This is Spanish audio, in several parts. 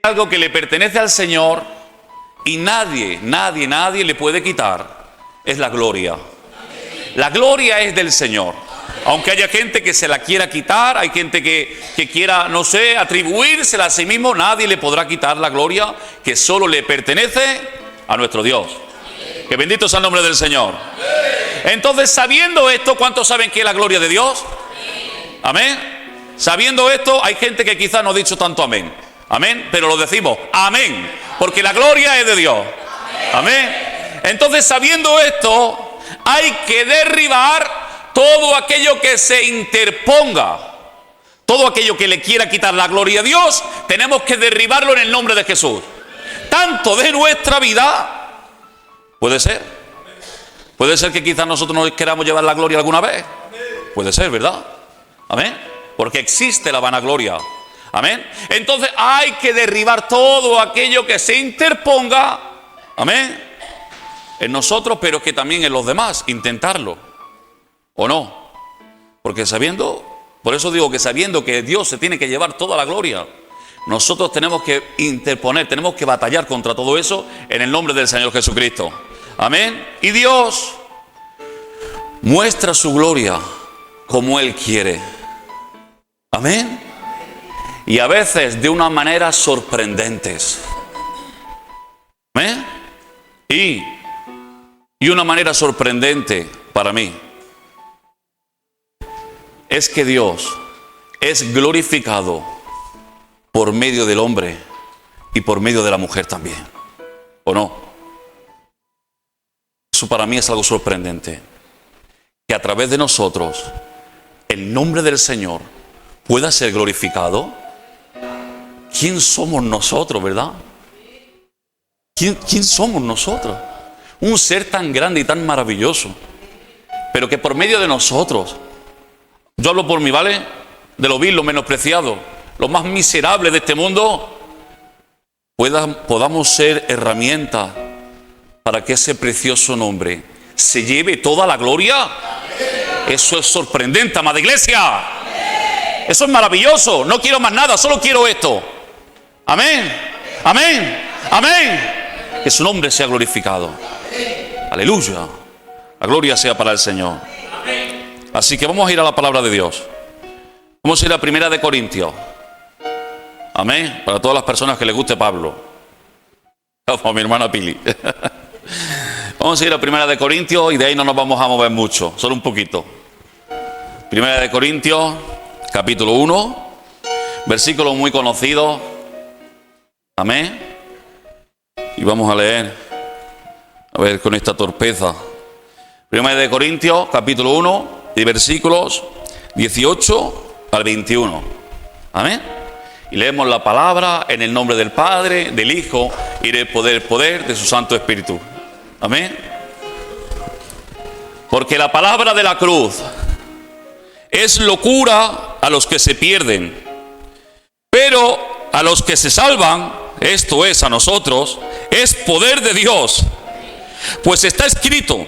algo que le pertenece al Señor y nadie le puede quitar, es la gloria. La gloria es del Señor. Aunque haya gente que se la quiera quitar, hay gente que quiera, no sé, atribuírsela a sí mismo, nadie le podrá quitar la gloria que solo le pertenece a nuestro Dios. Que bendito sea el nombre del Señor. Entonces, sabiendo esto, ¿cuántos saben que es la gloria de Dios? Amén. Sabiendo esto, hay gente que quizás no ha dicho tanto amén. Amén, pero lo decimos, amén, porque la gloria es de Dios. Amén. Entonces, sabiendo esto, hay que derribar todo aquello que se interponga, todo aquello que le quiera quitar la gloria a Dios, tenemos que derribarlo en el nombre de Jesús. Tanto de nuestra vida, puede ser que quizás nosotros nos queramos llevar la gloria alguna vez, puede ser, ¿verdad? Amén, porque existe la vanagloria. Amén. Entonces hay que derribar todo aquello que se interponga, amén, en nosotros, pero que también en los demás, intentarlo. ¿O no? Porque por eso digo que sabiendo que Dios se tiene que llevar toda la gloria, nosotros tenemos que interponer, tenemos que batallar contra todo eso en el nombre del Señor Jesucristo. Amén. Y Dios muestra su gloria como Él quiere. Amén. Y a veces de una manera sorprendentes. Amén. Y una manera sorprendente para mí es que Dios es glorificado por medio del hombre y por medio de la mujer también. ¿O no? Eso para mí es algo sorprendente. Que a través de nosotros el nombre del Señor pueda ser glorificado. ¿Quién somos nosotros, verdad? ¿Quién somos nosotros? Un ser tan grande y tan maravilloso, pero que por medio de nosotros, yo hablo por mí, ¿vale? De lo vil, lo menospreciado, lo más miserable de este mundo, podamos ser herramientas para que ese precioso nombre se lleve toda la gloria. Eso es sorprendente, amada iglesia. Eso es maravilloso. No quiero más nada, solo quiero esto. Amén, amén, amén. Que su nombre sea glorificado. Aleluya. La gloria sea para el Señor. Así que vamos a ir a la palabra de Dios. Vamos a ir a 1 Corintios. Amén. Para todas las personas que les guste Pablo. Como mi hermana Pili. Vamos a ir a 1 Corintios y de ahí no nos vamos a mover mucho, solo un poquito. 1 Corintios, capítulo 1, versículo muy conocido. Amén. Y vamos a leer, a ver, con esta torpeza. 1 Corintios, capítulo 1, y versículos 18 al 21. Amén. Y leemos la palabra en el nombre del Padre, del Hijo y del poder de su Santo Espíritu. Amén. Porque la palabra de la cruz es locura a los que se pierden, pero a los que se salvan, esto es a nosotros, es poder de Dios. Pues está escrito: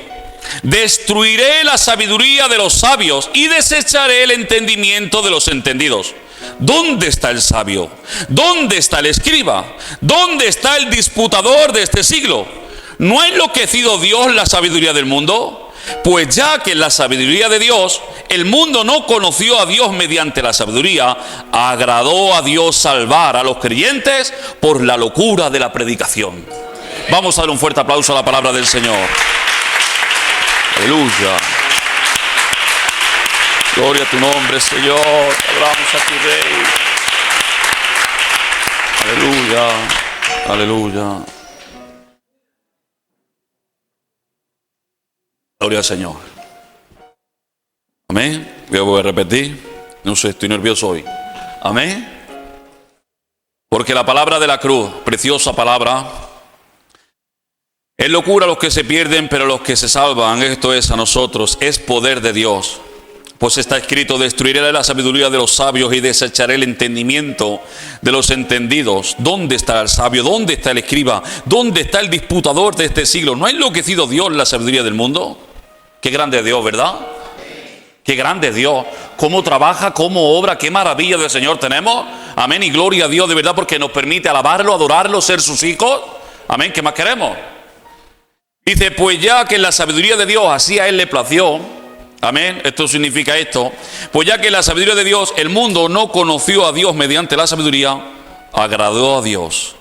destruiré la sabiduría de los sabios y desecharé el entendimiento de los entendidos. ¿Dónde está el sabio? ¿Dónde está el escriba? ¿Dónde está el disputador de este siglo? ¿No ha enloquecido Dios la sabiduría del mundo? Pues ya que en la sabiduría de Dios el mundo no conoció a Dios mediante la sabiduría, agradó a Dios salvar a los creyentes por la locura de la predicación. Vamos a dar un fuerte aplauso a la palabra del Señor. Aleluya. Gloria a tu nombre, Señor. Adoramos a tu Rey. Aleluya. Aleluya. Gloria al Señor. Amén. Voy a repetir. No sé, estoy nervioso hoy. Amén. Porque la palabra de la cruz, preciosa palabra, es locura a los que se pierden, pero los que se salvan, esto es a nosotros, es poder de Dios. Pues está escrito: destruiré la sabiduría de los sabios y desecharé el entendimiento de los entendidos. ¿Dónde está el sabio? ¿Dónde está el escriba? ¿Dónde está el disputador de este siglo? ¿No ha enloquecido Dios la sabiduría del mundo? Qué grande es Dios, ¿verdad? Qué grande es Dios, cómo trabaja, cómo obra, qué maravilla del Señor tenemos. Amén, y gloria a Dios de verdad porque nos permite alabarlo, adorarlo, ser sus hijos. Amén, ¿qué más queremos? Dice, pues ya que en la sabiduría de Dios así a Él le plació. Amén, esto significa esto. Pues ya que en la sabiduría de Dios el mundo no conoció a Dios mediante la sabiduría, agradó a Dios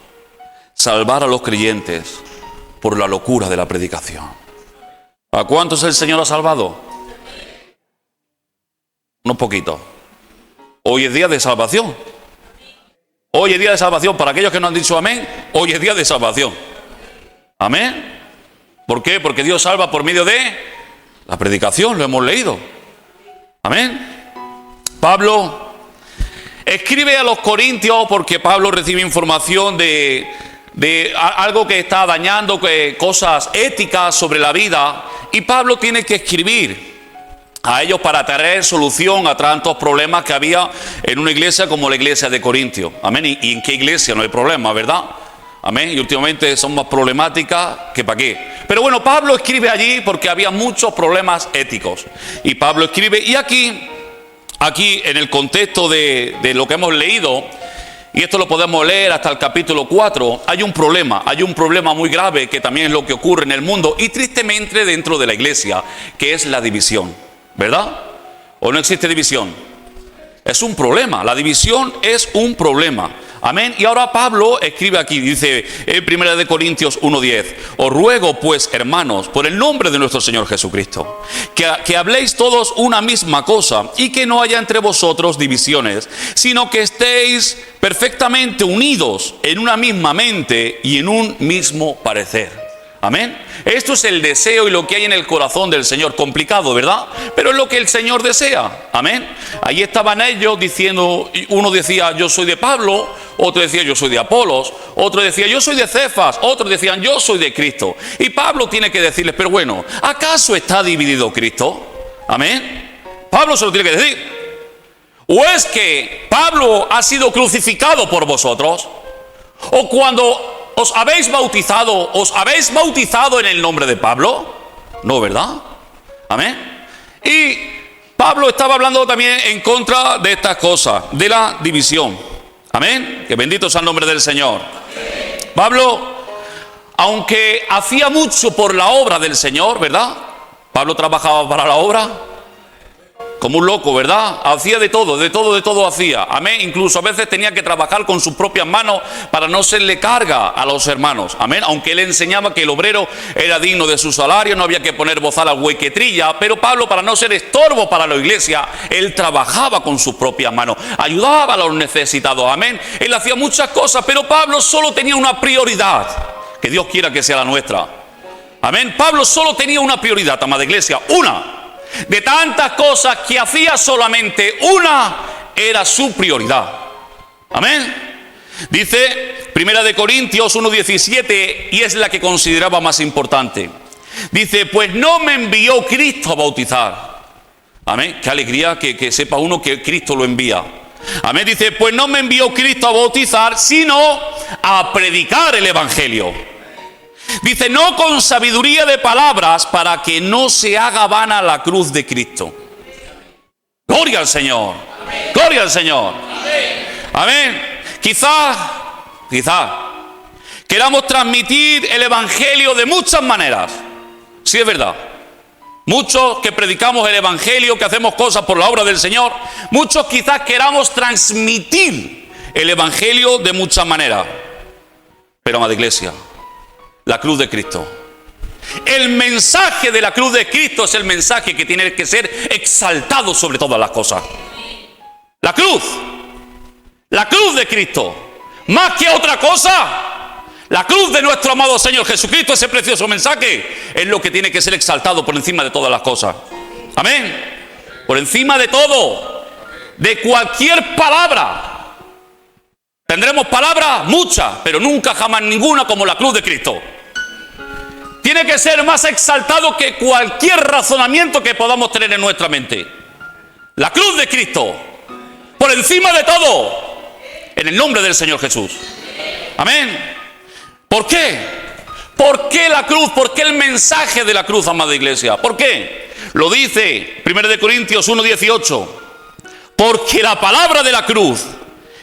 salvar a los creyentes por la locura de la predicación. ¿A cuántos el Señor ha salvado? Unos poquitos. Hoy es día de salvación. Hoy es día de salvación. Para aquellos que no han dicho amén, hoy es día de salvación. Amén. ¿Por qué? Porque Dios salva por medio de la predicación, lo hemos leído. Amén. Pablo escribe a los corintios porque Pablo recibe información de algo que está dañando, cosas éticas sobre la vida, y Pablo tiene que escribir a ellos para traer solución a tantos problemas que había en una iglesia como la iglesia de Corintios. Amén. ¿Y en qué iglesia no hay problema, verdad? Amén. Y últimamente son más problemáticas que para qué. Pero bueno, Pablo escribe allí porque había muchos problemas éticos. Y Pablo escribe, y aquí en el contexto de lo que hemos leído, y esto lo podemos leer hasta el capítulo 4, hay un problema muy grave que también es lo que ocurre en el mundo y tristemente dentro de la iglesia, que es la división, ¿verdad? ¿O no existe división? Es un problema, la división es un problema. Amén. Y ahora Pablo escribe aquí, dice en 1 Corintios 1:10, os ruego pues, hermanos, por el nombre de nuestro Señor Jesucristo, que habléis todos una misma cosa y que no haya entre vosotros divisiones, sino que estéis perfectamente unidos en una misma mente y en un mismo parecer. Amén. Esto es el deseo y lo que hay en el corazón del Señor. Complicado, ¿verdad? Pero es lo que el Señor desea. Amén. Ahí estaban ellos diciendo, uno decía yo soy de Pablo, otro decía yo soy de Apolos, otro decía yo soy de Cefas, otros decían yo soy de Cristo. Y Pablo tiene que decirles, pero bueno, ¿acaso está dividido Cristo? Amén. Pablo se lo tiene que decir. ¿O es que Pablo ha sido crucificado por vosotros? ¿O cuando os habéis bautizado en el nombre de Pablo? No, ¿verdad? Amén. Y Pablo estaba hablando también en contra de estas cosas, de la división. Amén. Que bendito sea el nombre del Señor. Pablo, aunque hacía mucho por la obra del Señor, ¿verdad? Pablo trabajaba para la obra como un loco, ¿verdad? Hacía de todo hacía. Amén. Incluso a veces tenía que trabajar con sus propias manos para no serle carga a los hermanos. Amén. Aunque él enseñaba que el obrero era digno de su salario, no había que poner bozal al buey que trilla. Pero Pablo, para no ser estorbo para la iglesia, él trabajaba con sus propias manos, ayudaba a los necesitados. Amén. Él hacía muchas cosas, pero Pablo solo tenía una prioridad, que Dios quiera que sea la nuestra. Amén. Pablo solo tenía una prioridad, amada iglesia, una. De tantas cosas que hacía, solamente una era su prioridad. Amén. Dice 1 Corintios 1:17, y es la que consideraba más importante. Dice, pues no me envió Cristo a bautizar. Amén. Qué alegría que sepa uno que Cristo lo envía. Amén. Dice, pues no me envió Cristo a bautizar, sino a predicar el evangelio. Dice, no con sabiduría de palabras, para que no se haga vana la cruz de Cristo. Gloria al Señor. Amén. Gloria al Señor. Amén. Amén. Quizás queramos transmitir el evangelio de muchas maneras. Sí, es verdad. Muchos que predicamos el evangelio, que hacemos cosas por la obra del Señor, muchos quizás queramos transmitir el evangelio de muchas maneras. Pero, amada iglesia, la cruz de Cristo, el mensaje de la cruz de Cristo es el mensaje que tiene que ser exaltado sobre todas las cosas. La cruz de Cristo, más que otra cosa, la cruz de nuestro amado Señor Jesucristo, ese precioso mensaje, es lo que tiene que ser exaltado por encima de todas las cosas. Amén. Por encima de todo, de cualquier palabra. Tendremos palabras muchas, pero nunca jamás ninguna como la cruz de Cristo. Tiene que ser más exaltado que cualquier razonamiento que podamos tener en nuestra mente. La cruz de Cristo, por encima de todo, en el nombre del Señor Jesús. Amén. ¿Por qué? ¿Por qué la cruz? ¿Por qué el mensaje de la cruz, amada iglesia? ¿Por qué? Lo dice 1 Corintios 1:18. Porque la palabra de la cruz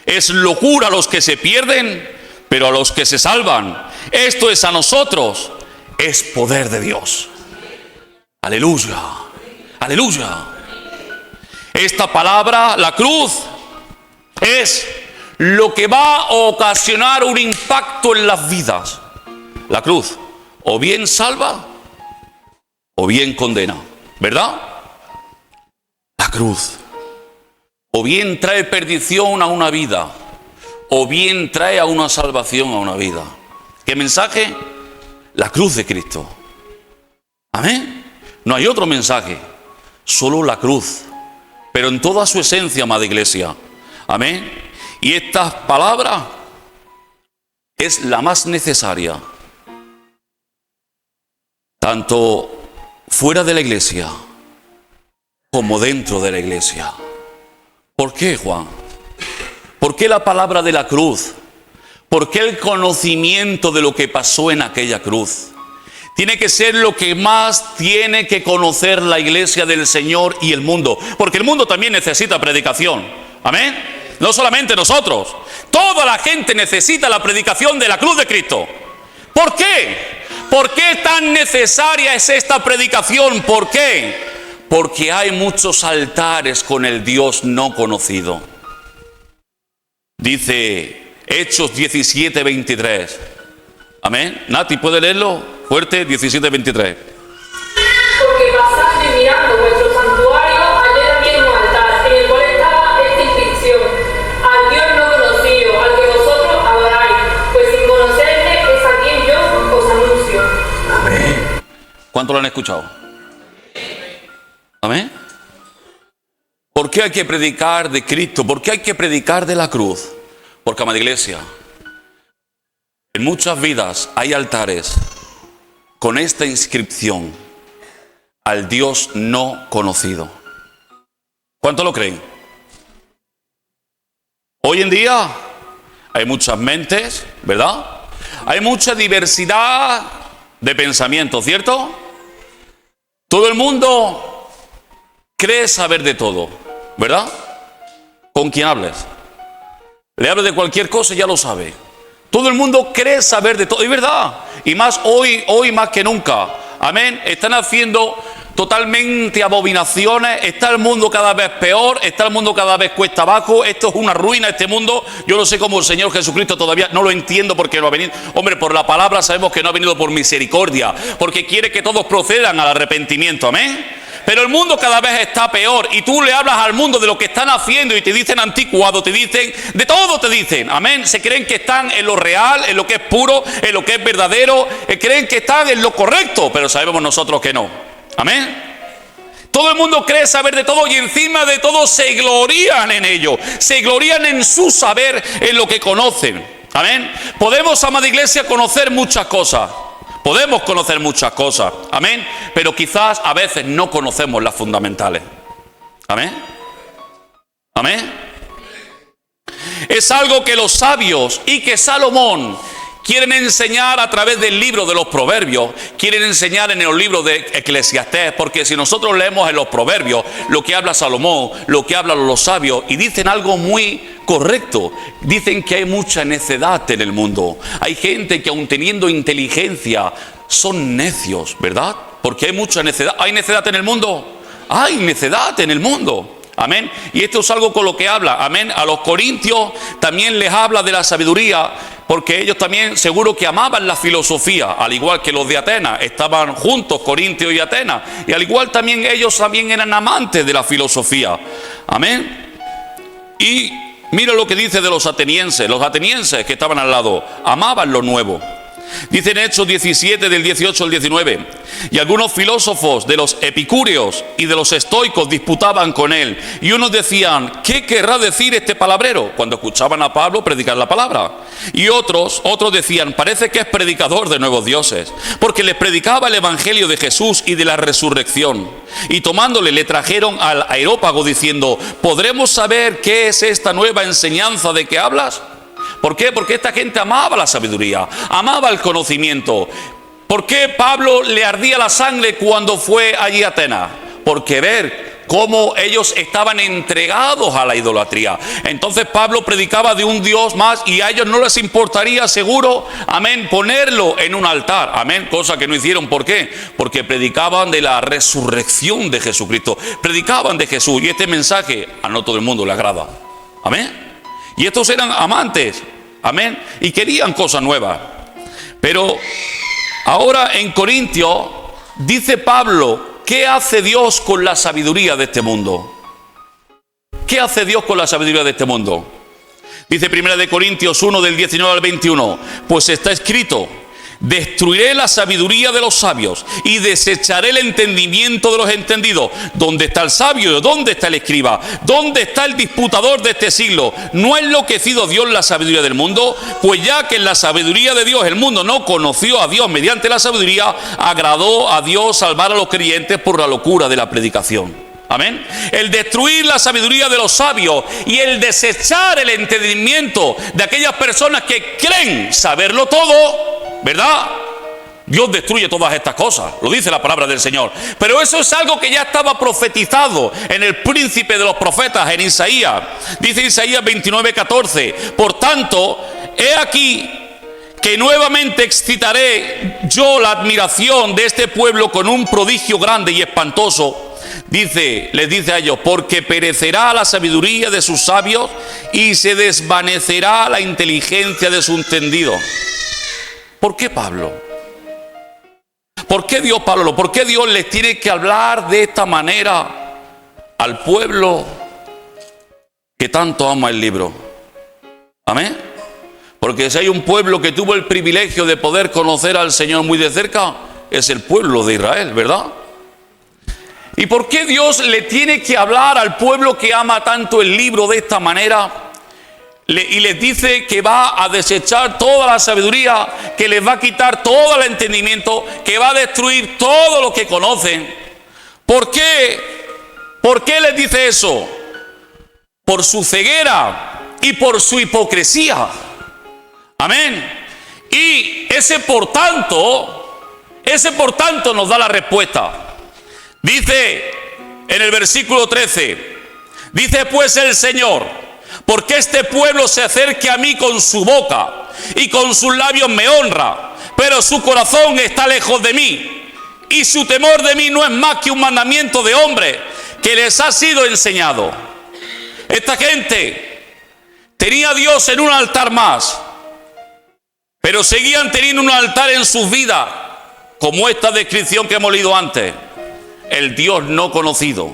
es locura a los que se pierden, pero a los que se salvan, esto es a nosotros, es poder de Dios. Aleluya, aleluya. Esta palabra, la cruz, es lo que va a ocasionar un impacto en las vidas. La cruz o bien salva o bien condena, ¿verdad? La cruz o bien trae perdición a una vida, o bien trae a una salvación a una vida. ¿Qué mensaje? La cruz de Cristo. Amén. No hay otro mensaje, solo la cruz, pero en toda su esencia, amada iglesia. Amén. Y esta palabra es la más necesaria, tanto fuera de la iglesia como dentro de la iglesia. ¿Por qué, Juan? ¿Por qué la palabra de la cruz? ¿Por qué el conocimiento de lo que pasó en aquella cruz? Tiene que ser lo que más tiene que conocer la iglesia del Señor y el mundo. Porque el mundo también necesita predicación. Amén. No solamente nosotros. Toda la gente necesita la predicación de la cruz de Cristo. ¿Por qué? ¿Por qué tan necesaria es esta predicación? ¿Por qué? Porque hay muchos altares con el Dios no conocido. Dice Hechos 17:23. Amén. Nati, ¿puede leerlo? Fuerte, 17:23. Porque pasaste mirando vuestro santuario, hallé también un altar, en el cual estaba esta inscripción: al Dios no conocido, al que vosotros adoráis, pues sin conocerle es a quien yo os anuncio. Amén. ¿Cuánto lo han escuchado? Amén. ¿Por qué hay que predicar de Cristo? ¿Por qué hay que predicar de la cruz? Porque, amada iglesia, en muchas vidas hay altares con esta inscripción: al Dios no conocido. ¿Cuánto lo creen? Hoy en día hay muchas mentes, ¿verdad? Hay mucha diversidad de pensamientos, ¿cierto? Todo el mundo cree saber de todo, ¿verdad? Con quien hables, le hables de cualquier cosa y ya lo sabe. Todo el mundo cree saber de todo, es verdad. Y más hoy más que nunca. Amén. Están haciendo totalmente abominaciones. Está el mundo cada vez peor. Está el mundo cada vez cuesta abajo. Esto es una ruina, este mundo. Yo no sé cómo el Señor Jesucristo todavía no lo entiendo, porque no ha venido. Hombre, por la palabra sabemos que no ha venido por misericordia, porque quiere que todos procedan al arrepentimiento. Amén. Pero el mundo cada vez está peor, y tú le hablas al mundo de lo que están haciendo y te dicen anticuado, te dicen, de todo te dicen, amén. Se creen que están en lo real, en lo que es puro, en lo que es verdadero, creen que están en lo correcto, pero sabemos nosotros que no, amén. Todo el mundo cree saber de todo y encima de todo se glorían en ello, se glorían en su saber, en lo que conocen, amén. Podemos, amada iglesia, conocer muchas cosas. Podemos conocer muchas cosas, amén, pero quizás a veces no conocemos las fundamentales, amén, amén. Es algo que los sabios y que Salomón quieren enseñar a través del libro de los Proverbios, quieren enseñar en el libro de Eclesiastés, porque si nosotros leemos en los Proverbios lo que habla Salomón, lo que hablan los sabios, y dicen algo muy correcto, dicen que hay mucha necedad en el mundo. Hay gente que aun teniendo inteligencia son necios, ¿verdad? Porque hay mucha necedad. ¿Hay necedad en el mundo? Hay necedad en el mundo. Amén. Y esto es algo con lo que habla. Amén. A los corintios también les habla de la sabiduría, porque ellos también seguro que amaban la filosofía, al igual que los de Atenas. Estaban juntos Corintios y Atenas, y al igual también ellos también eran amantes de la filosofía. Amén. Y mira lo que dice de los atenienses. Los atenienses que estaban al lado amaban lo nuevo. Dice en Hechos 17, del 18 al 19, y algunos filósofos de los epicúreos y de los estoicos disputaban con él, y unos decían, ¿qué querrá decir este palabrero? Cuando escuchaban a Pablo predicar la palabra. Y otros decían, parece que es predicador de nuevos dioses, porque les predicaba el evangelio de Jesús y de la resurrección. Y tomándole le trajeron al Areópago diciendo, ¿podremos saber qué es esta nueva enseñanza de que hablas? ¿Por qué? Porque esta gente amaba la sabiduría, amaba el conocimiento. ¿Por qué Pablo le ardía la sangre cuando fue allí a Atenas? porque ver cómo ellos estaban entregados a la idolatría. Entonces Pablo predicaba de un Dios más y a ellos no les importaría seguro, amén, ponerlo en un altar, amén, cosa que no hicieron. ¿Por qué? Porque predicaban de la resurrección de Jesucristo, predicaban de Jesús, y este mensaje a no todo el mundo le agrada, amén. Y estos eran amantes, amén, y querían cosas nuevas. Pero ahora en Corintios dice Pablo, ¿qué hace Dios con la sabiduría de este mundo? ¿Qué hace Dios con la sabiduría de este mundo? Dice 1 Corintios 1 del 19 al 21, pues está escrito, destruiré la sabiduría de los sabios y desecharé el entendimiento de los entendidos. ¿Dónde está el sabio? ¿Dónde está el escriba? ¿Dónde está el disputador de este siglo? ¿No ha enloquecido Dios la sabiduría del mundo? Pues ya que en la sabiduría de Dios el mundo no conoció a Dios mediante la sabiduría, agradó a Dios salvar a los creyentes por la locura de la predicación. Amén. El destruir la sabiduría de los sabios y el desechar el entendimiento de aquellas personas que creen saberlo todo, ¿verdad? Dios destruye todas estas cosas, lo dice la palabra del Señor. Pero eso es algo que ya estaba profetizado en el príncipe de los profetas, en Isaías. Dice Isaías 29:14, por tanto, he aquí que nuevamente excitaré yo la admiración de este pueblo con un prodigio grande y espantoso. Les dice a ellos, porque perecerá la sabiduría de sus sabios y se desvanecerá la inteligencia de sus entendidos. ¿Por qué Pablo? ¿Por qué Dios, Pablo? ¿Por qué Dios les tiene que hablar de esta manera al pueblo que tanto ama el libro? Amén. Porque si hay un pueblo que tuvo el privilegio de poder conocer al Señor muy de cerca, es el pueblo de Israel, ¿verdad? ¿Y por qué Dios le tiene que hablar al pueblo que ama tanto el libro de esta manera? Y les dice que va a desechar toda la sabiduría, que les va a quitar todo el entendimiento, que va a destruir todo lo que conocen. ¿Por qué? ¿Por qué les dice eso? Por su ceguera y por su hipocresía. Amén. Y ese por tanto nos da la respuesta. Dice en el versículo 13, dice pues el Señor, porque este pueblo se acerque a mí con su boca y con sus labios me honra, pero su corazón está lejos de mí y su temor de mí no es más que un mandamiento de hombre que les ha sido enseñado. Esta gente tenía a Dios en un altar más, pero seguían teniendo un altar en sus vidas, como esta descripción que hemos leído antes, el Dios no conocido.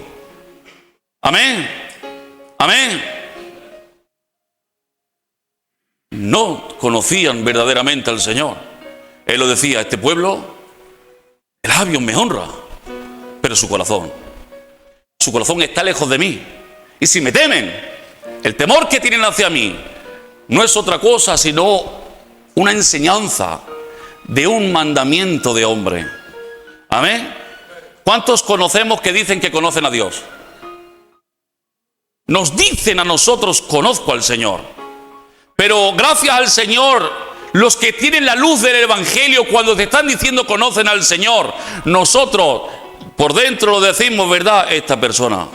Amén, amén. No conocían verdaderamente al Señor. Él lo decía, este pueblo, el labio me honra, pero su corazón está lejos de mí. Y si me temen, el temor que tienen hacia mí no es otra cosa sino una enseñanza de un mandamiento de hombre. Amén. ¿Cuántos conocemos que dicen que conocen a Dios? Nos dicen a nosotros, conozco al Señor. Pero gracias al Señor, los que tienen la luz del Evangelio, cuando te están diciendo conocen al Señor, nosotros por dentro lo decimos, ¿verdad? Esta persona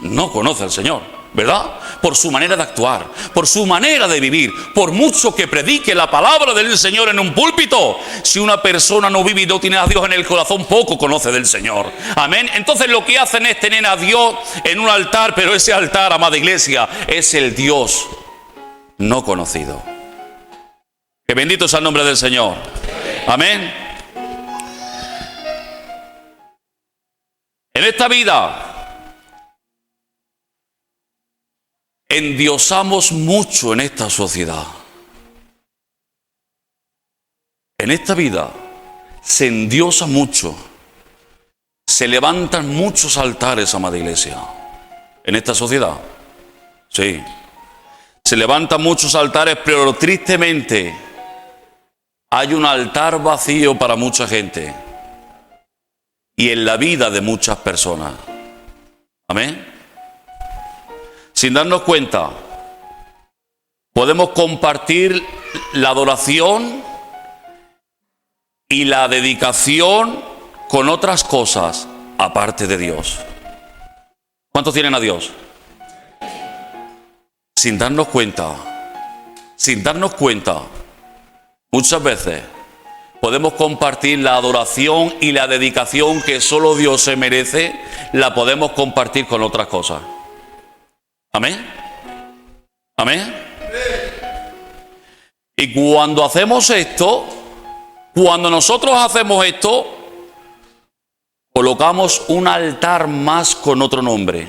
no conoce al Señor, ¿verdad? Por su manera de actuar, por su manera de vivir, por mucho que predique la palabra del Señor en un púlpito, si una persona no vive y no tiene a Dios en el corazón, poco conoce del Señor. Amén. Entonces lo que hacen es tener a Dios en un altar, pero ese altar, amada iglesia, es el Dios no conocido. Que bendito sea el nombre del Señor. Amén. En esta vida endiosamos mucho en esta sociedad. En esta vida se endiosa mucho. Se levantan muchos altares, amada iglesia. En esta sociedad. Sí. Se levantan muchos altares, pero tristemente hay un altar vacío para mucha gente y en la vida de muchas personas. Amén. Sin darnos cuenta, podemos compartir la adoración y la dedicación con otras cosas aparte de Dios. ¿Cuántos tienen a Dios? Sin darnos cuenta, muchas veces podemos compartir la adoración y la dedicación que solo Dios se merece, la podemos compartir con otras cosas. Amén. Amén. Y cuando hacemos esto, cuando nosotros hacemos esto, colocamos un altar más con otro nombre.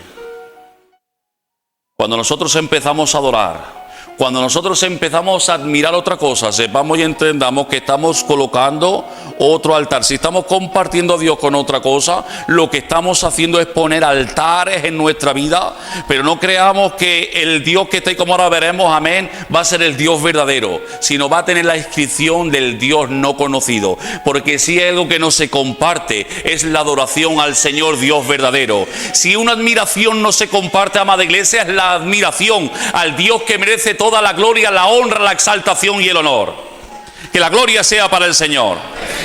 Cuando nosotros empezamos a adorar, cuando nosotros empezamos a admirar otra cosa, sepamos y entendamos que estamos colocando otro altar. Si estamos compartiendo a Dios con otra cosa, lo que estamos haciendo es poner altares en nuestra vida, pero no creamos que el Dios que está ahí, como ahora veremos, amén, va a ser el Dios verdadero, sino va a tener la inscripción del Dios no conocido. Porque si hay algo que no se comparte, es la adoración al Señor Dios verdadero. Si una admiración no se comparte, amada iglesia, es la admiración al Dios que merece toda la gloria, la honra, la exaltación y el honor. Que la gloria sea para el Señor.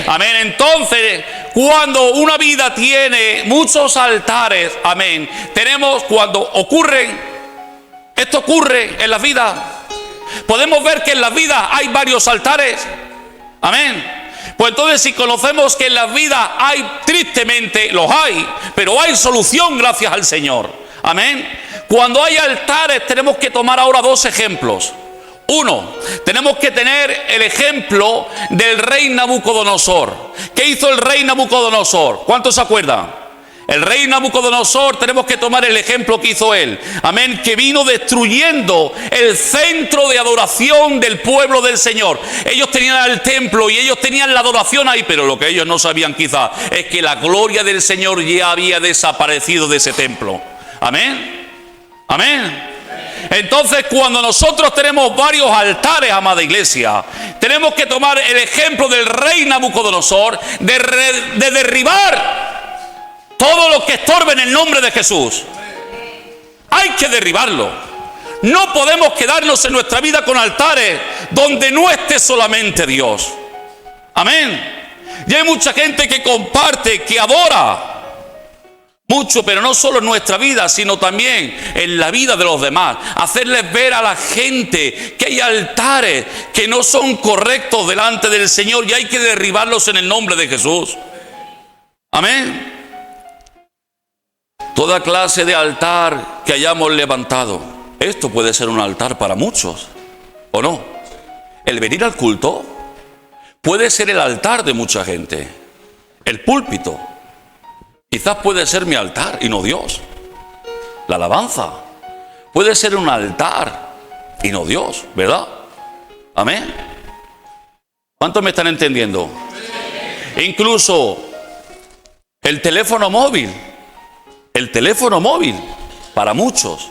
Amén. Entonces, cuando una vida tiene muchos altares, amén, tenemos, cuando ocurren, esto ocurre en la vida, podemos ver que en la vida hay varios altares. Amén. Pues entonces, si conocemos que en la vida hay, tristemente los hay, pero hay solución gracias al Señor. Amén. Cuando hay altares, tenemos que tomar ahora dos ejemplos. Uno, tenemos que tener el ejemplo del rey Nabucodonosor. ¿Qué hizo el rey Nabucodonosor? ¿Cuántos se acuerdan? El rey Nabucodonosor, tenemos que tomar el ejemplo que hizo él. Amén, que vino destruyendo el centro de adoración del pueblo del Señor. Ellos tenían el templo y ellos tenían la adoración ahí, pero lo que ellos no sabían quizás es que la gloria del Señor ya había desaparecido de ese templo. Amén. Amén. Entonces, cuando nosotros tenemos varios altares, amada iglesia, tenemos que tomar el ejemplo del rey Nabucodonosor de derribar todo lo que estorbe en el nombre de Jesús. Hay que derribarlo. No podemos quedarnos en nuestra vida con altares donde no esté solamente Dios. Amén. Y hay mucha gente que comparte, que adora mucho, pero no solo en nuestra vida, sino también en la vida de los demás. Hacerles ver a la gente que hay altares que no son correctos delante del Señor y hay que derribarlos en el nombre de Jesús. Amén. Toda clase de altar que hayamos levantado, esto puede ser un altar para muchos, ¿o no? El venir al culto puede ser el altar de mucha gente. El púlpito quizás puede ser mi altar y no Dios. La alabanza puede ser un altar y no Dios, ¿verdad? Amén. ¿Cuántos me están entendiendo? Incluso el teléfono móvil, para muchos,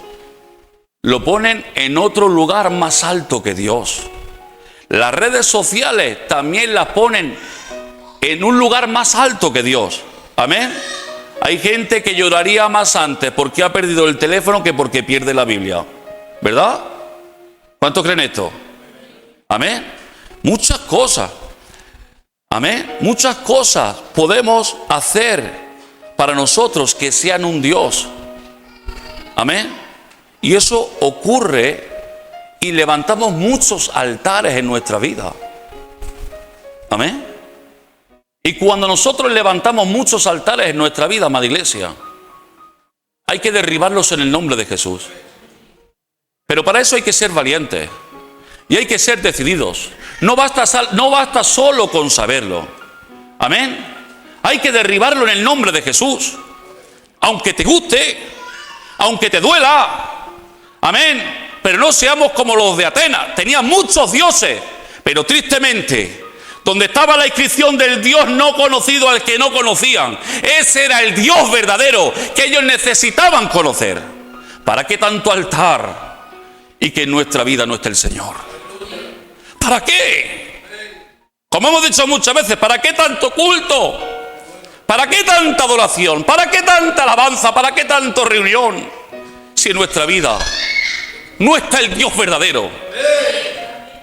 lo ponen en otro lugar más alto que Dios. Las redes sociales también las ponen en un lugar más alto que Dios. Amén. Hay gente que lloraría más antes porque ha perdido el teléfono que porque pierde la Biblia, ¿verdad? ¿Cuántos creen esto? Amén. Muchas cosas. Amén. Muchas cosas podemos hacer para nosotros que sean un Dios. Amén. Y eso ocurre y levantamos muchos altares en nuestra vida. Amén. Y cuando nosotros levantamos muchos altares en nuestra vida, amada iglesia, hay que derribarlos en el nombre de Jesús. Pero para eso hay que ser valientes y hay que ser decididos. No basta solo con saberlo. Amén. Hay que derribarlo en el nombre de Jesús. Aunque te guste, aunque te duela. Amén. Pero no seamos como los de Atenas. Tenían muchos dioses, pero tristemente, donde estaba la inscripción del Dios no conocido al que no conocían, ese era el Dios verdadero que ellos necesitaban conocer. ¿Para qué tanto altar y que en nuestra vida no esté el Señor? ¿Para qué? Como hemos dicho muchas veces, ¿para qué tanto culto? ¿Para qué tanta adoración? ¿Para qué tanta alabanza? ¿Para qué tanta reunión? Si en nuestra vida no está el Dios verdadero.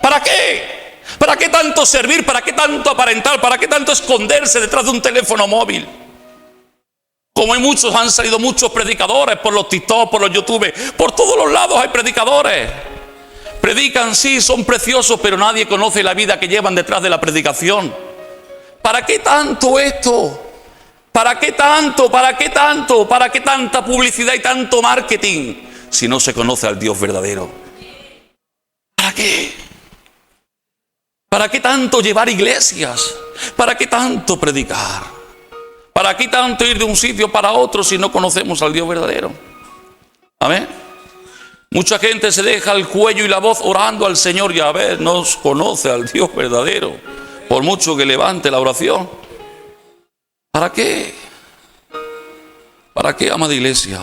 ¿Para qué? ¿Para qué tanto servir? ¿Para qué tanto aparentar? ¿Para qué tanto esconderse detrás de un teléfono móvil? Como hay muchos, han salido muchos predicadores por los TikTok, por los YouTube, por todos los lados hay predicadores. Predican, sí, son preciosos, pero nadie conoce la vida que llevan detrás de la predicación. ¿Para qué tanto esto? ¿Para qué tanto? ¿Para qué tanto? ¿Para qué tanta publicidad y tanto marketing si no se conoce al Dios verdadero? ¿Para qué? ¿Para qué tanto llevar iglesias? ¿Para qué tanto predicar? ¿Para qué tanto ir de un sitio para otro si no conocemos al Dios verdadero? Amén. Mucha gente se deja el cuello y la voz orando al Señor y a ver, no conoce al Dios verdadero, por mucho que levante la oración. ¿Para qué? ¿Para qué, amada iglesia?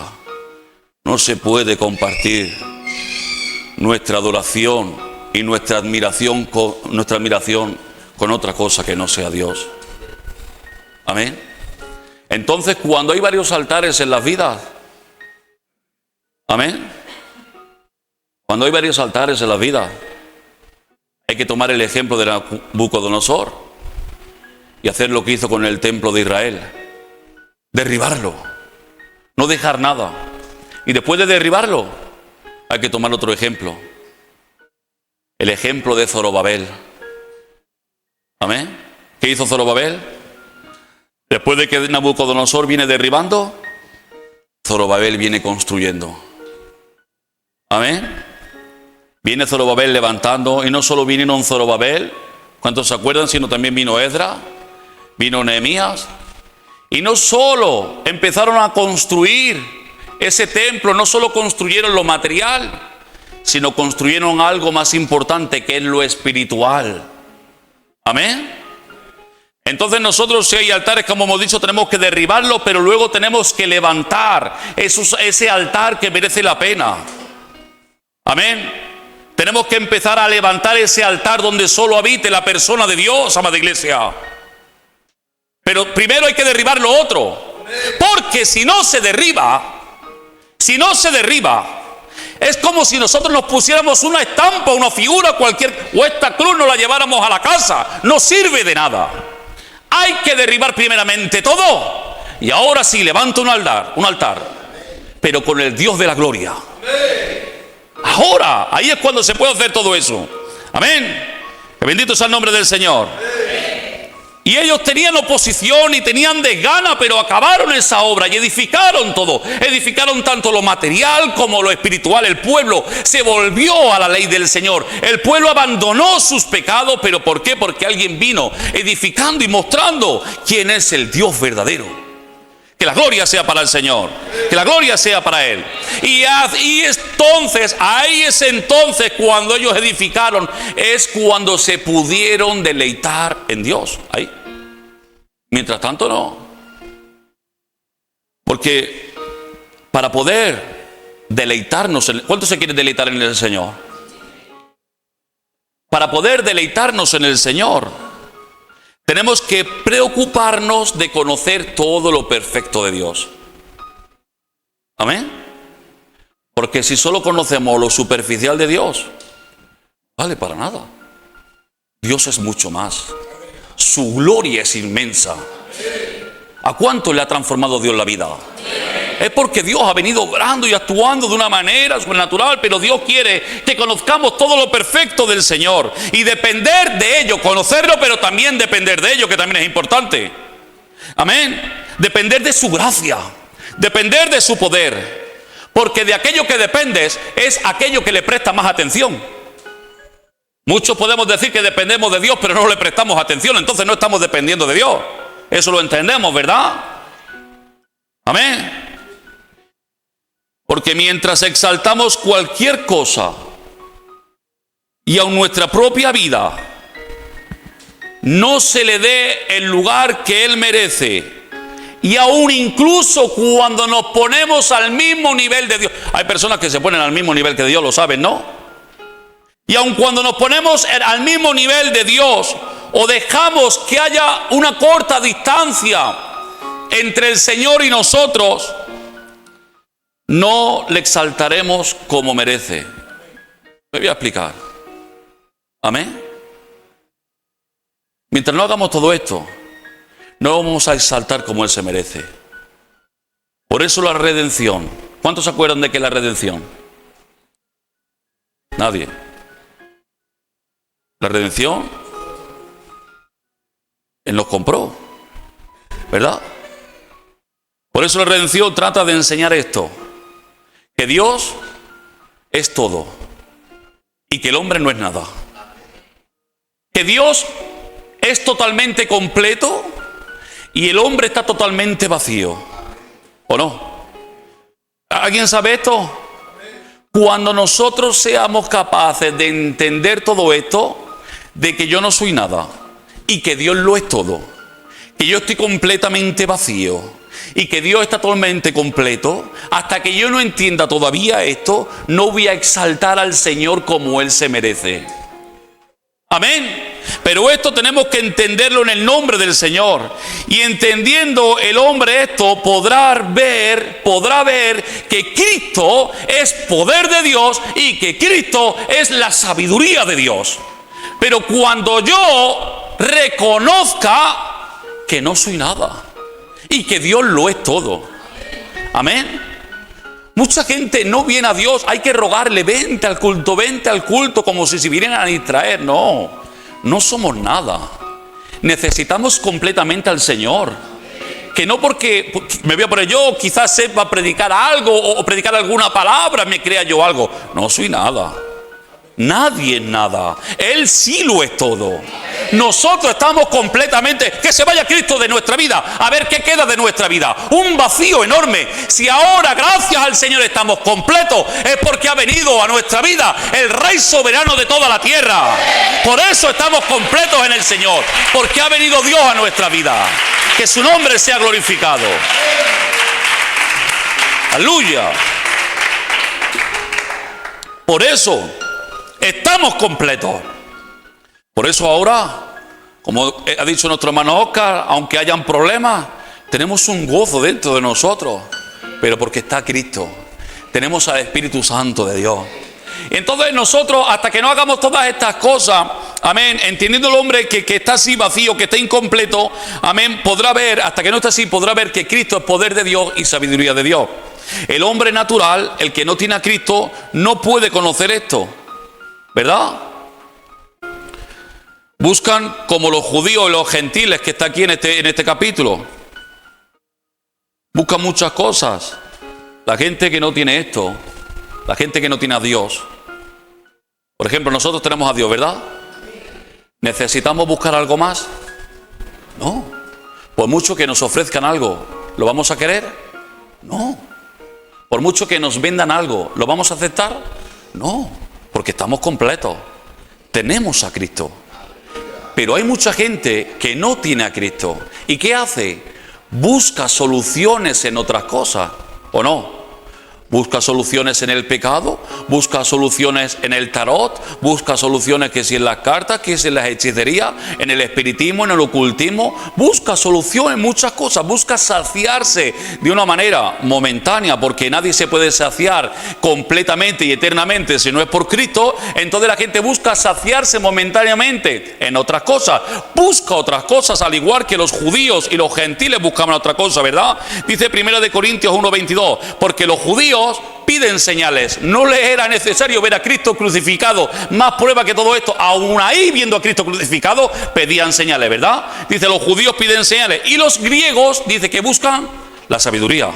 No se puede compartir nuestra adoración y nuestra admiración con otra cosa que no sea Dios. Amén. Entonces, cuando hay varios altares en las vidas, amén, cuando hay varios altares en las vidas, hay que tomar el ejemplo de Nabucodonosor y hacer lo que hizo con el templo de Israel: derribarlo, no dejar nada. Y después de derribarlo, hay que tomar otro ejemplo, el ejemplo de Zorobabel. Amén. ¿Qué hizo Zorobabel? Después de que Nabucodonosor viene derribando, Zorobabel viene construyendo. Amén. Viene Zorobabel levantando, y no solo vinieron Zorobabel, ¿cuántos se acuerdan? Sino también vino Esdras, vino Nehemías, y no solo empezaron a construir ese templo, no solo construyeron lo material, sino construyeron algo más importante, que es lo espiritual. Amén. Entonces nosotros, si hay altares, como hemos dicho, tenemos que derribarlo, pero luego tenemos que levantar ese altar que merece la pena. Amén. Tenemos que empezar a levantar ese altar donde solo habite la persona de Dios, amada iglesia. Pero primero hay que derribar lo otro, porque si no se derriba, es como si nosotros nos pusiéramos una estampa, una figura cualquier, o esta cruz nos la lleváramos a la casa. No sirve de nada. Hay que derribar primeramente todo, y ahora sí levanta un altar, pero con el Dios de la gloria. Ahora, ahí es cuando se puede hacer todo eso. Amén. Que bendito sea el nombre del Señor. Y ellos tenían oposición y tenían desgana, pero acabaron esa obra y edificaron todo. Edificaron tanto lo material como lo espiritual. El pueblo se volvió a la ley del Señor. El pueblo abandonó sus pecados. ¿Pero por qué? Porque alguien vino edificando y mostrando quién es el Dios verdadero. Que la gloria sea para el Señor, que la gloria sea para Él. Y entonces, ahí es entonces cuando ellos edificaron, es cuando se pudieron deleitar en Dios. Ahí. Mientras tanto no. Porque para poder deleitarnos, ¿cuánto se quiere deleitar en el Señor? Para poder deleitarnos en el Señor, tenemos que preocuparnos de conocer todo lo perfecto de Dios. Amén. Porque si solo conocemos lo superficial de Dios, vale para nada. Dios es mucho más. Su gloria es inmensa. ¿A cuánto le ha transformado Dios la vida? Es porque Dios ha venido obrando y actuando de una manera sobrenatural, pero Dios quiere que conozcamos todo lo perfecto del Señor y depender de ello, conocerlo, pero también depender de ello, que también es importante. Amén. Depender de su gracia, depender de su poder, porque de aquello que dependes es aquello que le presta más atención. Muchos podemos decir que dependemos de Dios, pero no le prestamos atención, entonces no estamos dependiendo de Dios. Eso lo entendemos, ¿verdad? Amén. Porque mientras exaltamos cualquier cosa y aun nuestra propia vida no se le dé el lugar que Él merece, y aún incluso cuando nos ponemos al mismo nivel de Dios, hay personas que se ponen al mismo nivel que Dios, lo saben, ¿no? Y aun cuando nos ponemos al mismo nivel de Dios, o dejamos que haya una corta distancia entre el Señor y nosotros, no le exaltaremos como merece. Me voy a explicar. Amén. Mientras no hagamos todo esto, no vamos a exaltar como Él se merece. Por eso la redención. ¿Cuántos se acuerdan de qué es la redención? Nadie. La redención, Él nos compró, ¿verdad? Por eso la redención trata de enseñar esto, que Dios es todo y que el hombre no es nada. Que Dios es totalmente completo y el hombre está totalmente vacío. ¿O no? ¿Alguien sabe esto? Cuando nosotros seamos capaces de entender todo esto, de que yo no soy nada y que Dios lo es todo, que yo estoy completamente vacío y que Dios está totalmente completo, hasta que yo no entienda todavía esto, no voy a exaltar al Señor como Él se merece. Amén. Pero esto tenemos que entenderlo en el nombre del Señor. Y entendiendo el hombre esto, podrá ver que Cristo es poder de Dios y que Cristo es la sabiduría de Dios. Pero cuando yo reconozca que no soy nada y que Dios lo es todo. Amén. Mucha gente no viene a Dios, hay que rogarle, vente al culto, como si se vinieran a distraer. No, no somos nada. Necesitamos completamente al Señor. Que no porque me voy a poner yo, quizás sepa predicar algo o predicar alguna palabra, me crea yo algo. No soy nada. Nadie es nada. Él sí lo es todo. Nosotros estamos completamente... Que se vaya Cristo de nuestra vida. A ver qué queda de nuestra vida. Un vacío enorme. Si ahora, gracias al Señor, estamos completos, es porque ha venido a nuestra vida el Rey soberano de toda la tierra. Por eso estamos completos en el Señor. Porque ha venido Dios a nuestra vida. Que su nombre sea glorificado. Aleluya. Por eso estamos completos. Por eso ahora, como ha dicho nuestro hermano Oscar, aunque hayan problemas, tenemos un gozo dentro de nosotros. Pero porque está Cristo, tenemos al Espíritu Santo de Dios. Entonces nosotros, hasta que no hagamos todas estas cosas, amén, entendiendo el hombre que está así vacío, que está incompleto, amén, podrá ver, hasta que no esté así, podrá ver que Cristo es poder de Dios y sabiduría de Dios. El hombre natural, el que no tiene a Cristo, no puede conocer esto, ¿verdad? Buscan como los judíos y los gentiles que está aquí en este capítulo. Buscan muchas cosas. La gente que no tiene esto, la gente que no tiene a Dios. Por ejemplo, nosotros tenemos a Dios, ¿verdad? ¿Necesitamos buscar algo más? No. Por mucho que nos ofrezcan algo, ¿lo vamos a querer? No. Por mucho que nos vendan algo, ¿lo vamos a aceptar? No. Porque estamos completos. Tenemos a Cristo. Pero hay mucha gente que no tiene a Cristo. ¿Y qué hace? Busca soluciones en otras cosas, ¿o no? Busca soluciones en el pecado, busca soluciones en el tarot, busca soluciones que si en las cartas, que si en las hechicerías, en el espiritismo, en el ocultismo, busca soluciones en muchas cosas, busca saciarse de una manera momentánea, porque nadie se puede saciar completamente y eternamente si no es por Cristo. Entonces la gente busca saciarse momentáneamente en otras cosas, busca otras cosas, al igual que los judíos y los gentiles buscaban otra cosa, ¿verdad? Dice 1 Corintios 1:22, porque los judíos piden señales. No les era necesario ver a Cristo crucificado. Más prueba que todo esto. Aún ahí, viendo a Cristo crucificado, pedían señales, ¿verdad? Dice, los judíos piden señales. Y los griegos, dice que buscan la sabiduría.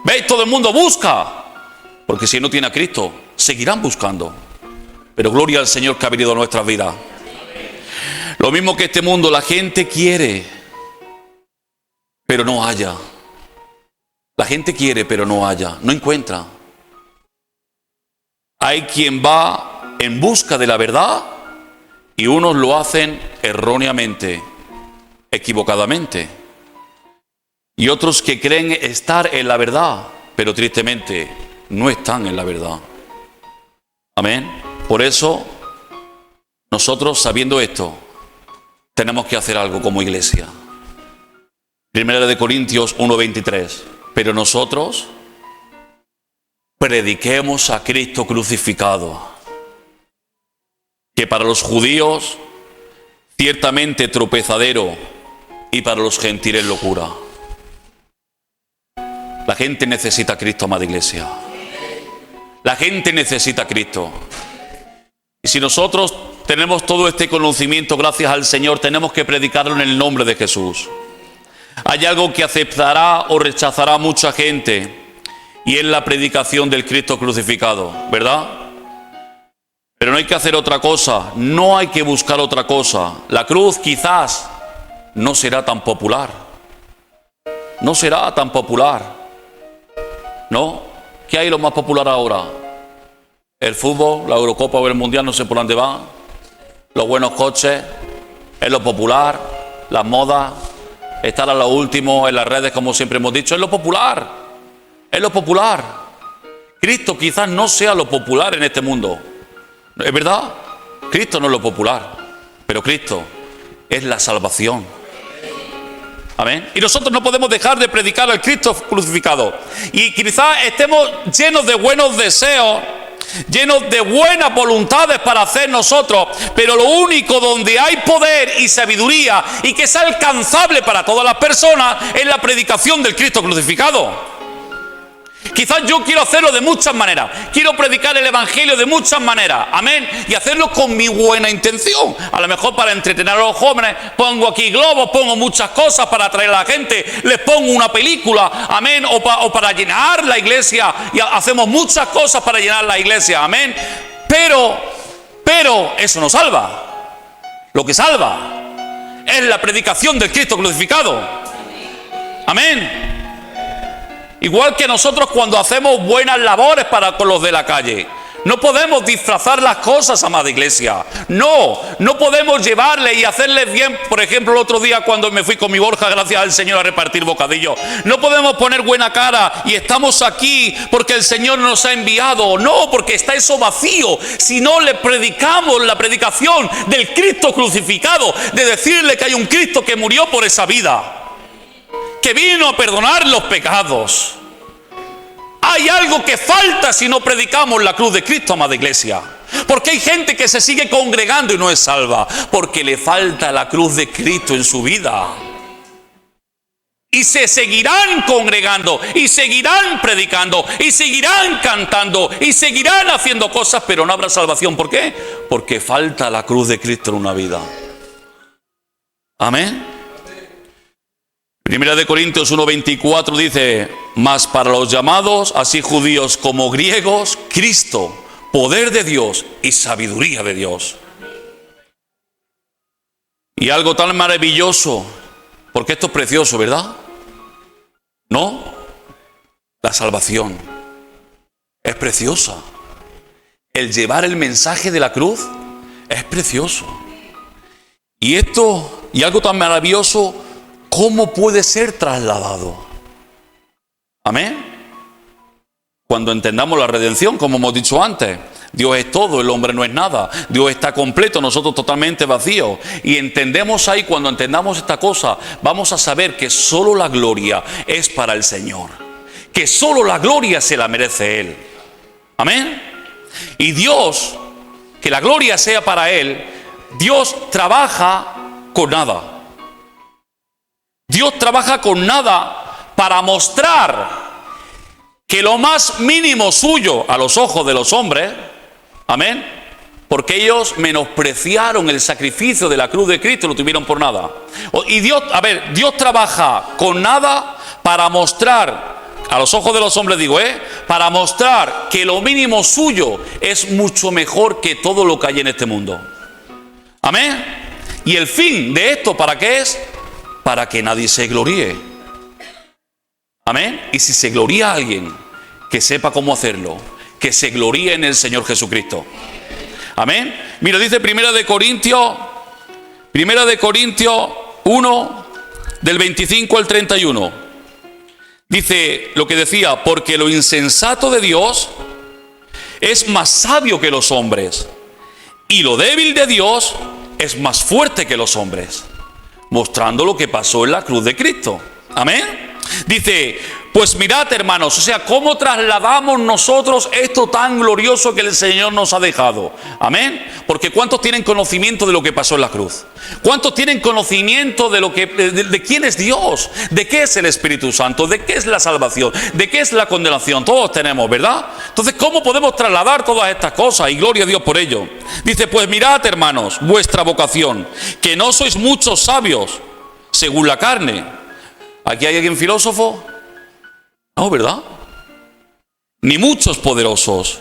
¿Veis? Todo el mundo busca. Porque si no tiene a Cristo, seguirán buscando. Pero gloria al Señor que ha venido a nuestras vidas. Lo mismo que este mundo, la gente quiere, pero no halla. La gente quiere, pero no halla, no encuentra. Hay quien va en busca de la verdad y unos lo hacen erróneamente, equivocadamente. Y otros que creen estar en la verdad, pero tristemente no están en la verdad. Amén. Por eso, nosotros, sabiendo esto, tenemos que hacer algo como iglesia. 1 Corintios 1:23. Pero nosotros prediquemos a Cristo crucificado, que para los judíos ciertamente tropezadero y para los gentiles locura. La gente necesita a Cristo, amada iglesia. La gente necesita a Cristo. Y si nosotros tenemos todo este conocimiento gracias al Señor, tenemos que predicarlo en el nombre de Jesús. Hay algo que aceptará o rechazará mucha gente, y es la predicación del Cristo crucificado, ¿verdad? Pero no hay que hacer otra cosa, no hay que buscar otra cosa. La cruz quizás no será tan popular. No será tan popular. ¿No? ¿Qué hay lo más popular ahora? El fútbol, la Eurocopa o el Mundial, no sé por dónde va. Los buenos coches, es lo popular, las modas, estar a lo último en las redes, como siempre hemos dicho, es lo popular. Es lo popular. Cristo quizás no sea lo popular en este mundo. ¿Es verdad? Cristo no es lo popular, pero Cristo es la salvación. Amén. Y nosotros no podemos dejar de predicar al Cristo crucificado. Y quizás estemos llenos de buenos deseos, llenos de buenas voluntades para hacer nosotros, pero lo único donde hay poder y sabiduría y que es alcanzable para todas las personas es la predicación del Cristo crucificado. Quizás yo quiero hacerlo de muchas maneras, quiero predicar el Evangelio de muchas maneras, amén, y hacerlo con mi buena intención. A lo mejor para entretener a los jóvenes pongo aquí globos, pongo muchas cosas para atraer a la gente, les pongo una película, amén, o para llenar la iglesia, y hacemos muchas cosas para llenar la iglesia, amén, pero eso no salva. Lo que salva es la predicación del Cristo crucificado, amén. Igual que nosotros cuando hacemos buenas labores para con los de la calle. No podemos disfrazar las cosas, amada iglesia. No podemos llevarles y hacerles bien. Por ejemplo, el otro día cuando me fui con mi Borja, gracias al Señor, a repartir bocadillos. No podemos poner buena cara y estamos aquí porque el Señor nos ha enviado. No, porque está eso vacío. Si no le predicamos la predicación del Cristo crucificado, de decirle que hay un Cristo que murió por esa vida, que vino a perdonar los pecados. Hay algo que falta si no predicamos la cruz de Cristo, amada iglesia. Porque hay gente que se sigue congregando y no es salva, porque le falta la cruz de Cristo en su vida. Y se seguirán congregando, y seguirán predicando, y seguirán cantando, y seguirán haciendo cosas, pero no habrá salvación. ¿Por qué? Porque falta la cruz de Cristo en una vida. Amén. Primera de Corintios 1:24 dice: mas para los llamados, así judíos como griegos, Cristo, poder de Dios y sabiduría de Dios. Y algo tan maravilloso, porque esto es precioso, ¿verdad? ¿No? La salvación es preciosa. El llevar el mensaje de la cruz es precioso. Y esto, y algo tan maravilloso, ¿cómo puede ser trasladado? Amén. Cuando entendamos la redención, como hemos dicho antes, Dios es todo, el hombre no es nada. Dios está completo, nosotros totalmente vacíos. Y entendemos ahí, cuando entendamos esta cosa, vamos a saber que solo la gloria es para el Señor. Que solo la gloria se la merece Él. Amén. Y Dios, que la gloria sea para Él, Dios trabaja con nada. Dios trabaja con nada para mostrar que lo más mínimo suyo a los ojos de los hombres, amén, porque ellos menospreciaron el sacrificio de la cruz de Cristo, lo tuvieron por nada. Y Dios trabaja con nada para mostrar, a los ojos de los hombres digo, para mostrar que lo mínimo suyo es mucho mejor que todo lo que hay en este mundo. Amén. Y el fin de esto, ¿para qué es? Para que nadie se gloríe. Amén. Y si se gloría a alguien, que sepa cómo hacerlo, que se gloríe en el Señor Jesucristo. Amén. Mira, dice Primera de Corintios 1, del 25 al 31. Dice lo que decía: porque lo insensato de Dios es más sabio que los hombres, y lo débil de Dios es más fuerte que los hombres. Mostrando lo que pasó en la cruz de Cristo. Amén. Dice, pues mirad, hermanos, o sea, ¿cómo trasladamos nosotros esto tan glorioso que el Señor nos ha dejado? Amén. Porque ¿cuántos tienen conocimiento de lo que pasó en la cruz? ¿Cuántos tienen conocimiento de quién es Dios? ¿De qué es el Espíritu Santo? ¿De qué es la salvación? ¿De qué es la condenación? Todos tenemos, ¿verdad? Entonces, ¿cómo podemos trasladar todas estas cosas? Y gloria a Dios por ello. Dice, pues mirad, hermanos, vuestra vocación, que no sois muchos sabios, según la carne. ¿Aquí hay alguien filósofo? No, ¿verdad? Ni muchos poderosos,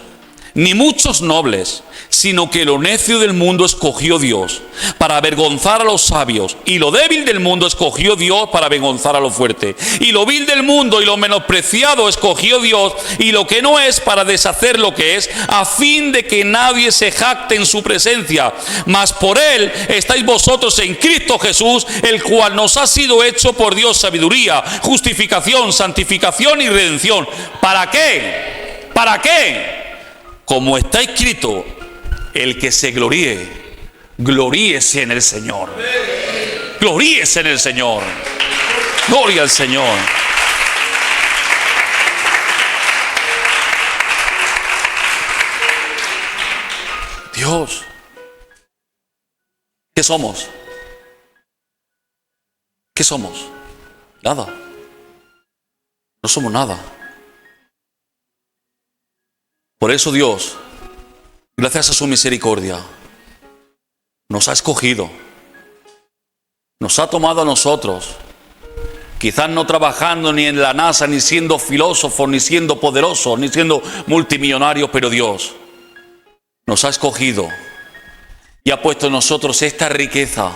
ni muchos nobles, sino que lo necio del mundo escogió Dios para avergonzar a los sabios, y lo débil del mundo escogió Dios para avergonzar a lo fuerte, y lo vil del mundo y lo menospreciado escogió Dios, y lo que no es para deshacer lo que es, a fin de que nadie se jacte en su presencia. Mas por él estáis vosotros en Cristo Jesús, el cual nos ha sido hecho por Dios sabiduría, justificación, santificación y redención. ¿Para qué? ¿Para qué? Como está escrito, el que se gloríe, gloríese en el Señor. Gloríese en el Señor. Gloria al Señor. Dios, ¿qué somos? ¿Qué somos? Nada. No somos nada. Por eso Dios, gracias a su misericordia, nos ha escogido, nos ha tomado a nosotros, quizás no trabajando ni en la NASA, ni siendo filósofos, ni siendo poderosos, ni siendo multimillonarios, pero Dios nos ha escogido y ha puesto en nosotros esta riqueza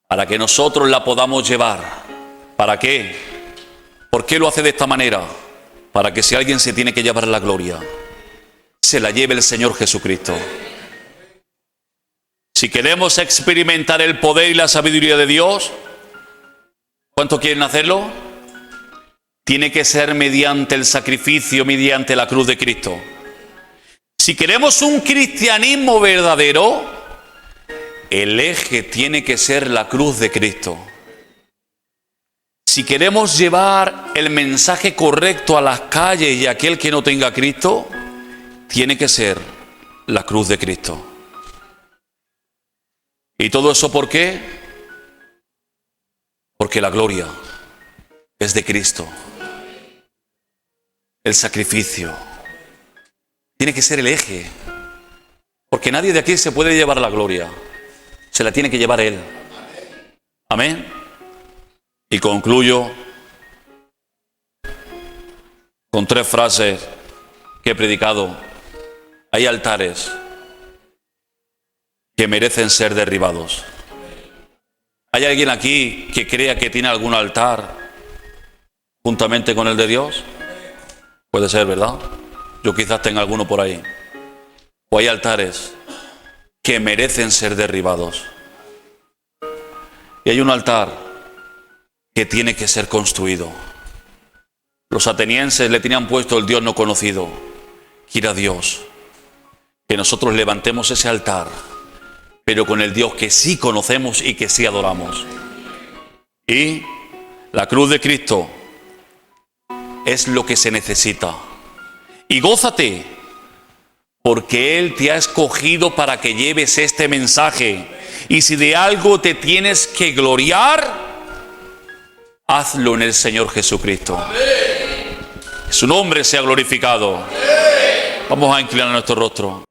para que nosotros la podamos llevar. ¿Para qué? ¿Por qué lo hace de esta manera? Para que si alguien se tiene que llevar la gloria, se la lleve el Señor Jesucristo. Si queremos experimentar el poder y la sabiduría de Dios, ¿cuántos quieren hacerlo? Tiene que ser mediante el sacrificio, mediante la cruz de Cristo. Si queremos un cristianismo verdadero, el eje tiene que ser la cruz de Cristo. Si queremos llevar el mensaje correcto a las calles y a aquel que no tenga a Cristo, tiene que ser la cruz de Cristo. ¿Y todo eso por qué? Porque la gloria es de Cristo. El sacrificio tiene que ser el eje. Porque nadie de aquí se puede llevar la gloria. Se la tiene que llevar Él. Amén. Y concluyo con 3 frases que he predicado. Hay altares que merecen ser derribados. ¿Hay alguien aquí que crea que tiene algún altar juntamente con el de Dios? Puede ser, ¿verdad? Yo quizás tenga alguno por ahí. O hay altares que merecen ser derribados. Y hay un altar que tiene que ser construido. Los atenienses le tenían puesto el Dios no conocido. Quiera Dios que nosotros levantemos ese altar, pero con el Dios que sí conocemos y que sí adoramos. Y la cruz de Cristo es lo que se necesita. Y gózate, porque Él te ha escogido para que lleves este mensaje. Y si de algo te tienes que gloriar, hazlo en el Señor Jesucristo. Amén. Su nombre sea glorificado. Amén. Vamos a inclinar nuestro rostro.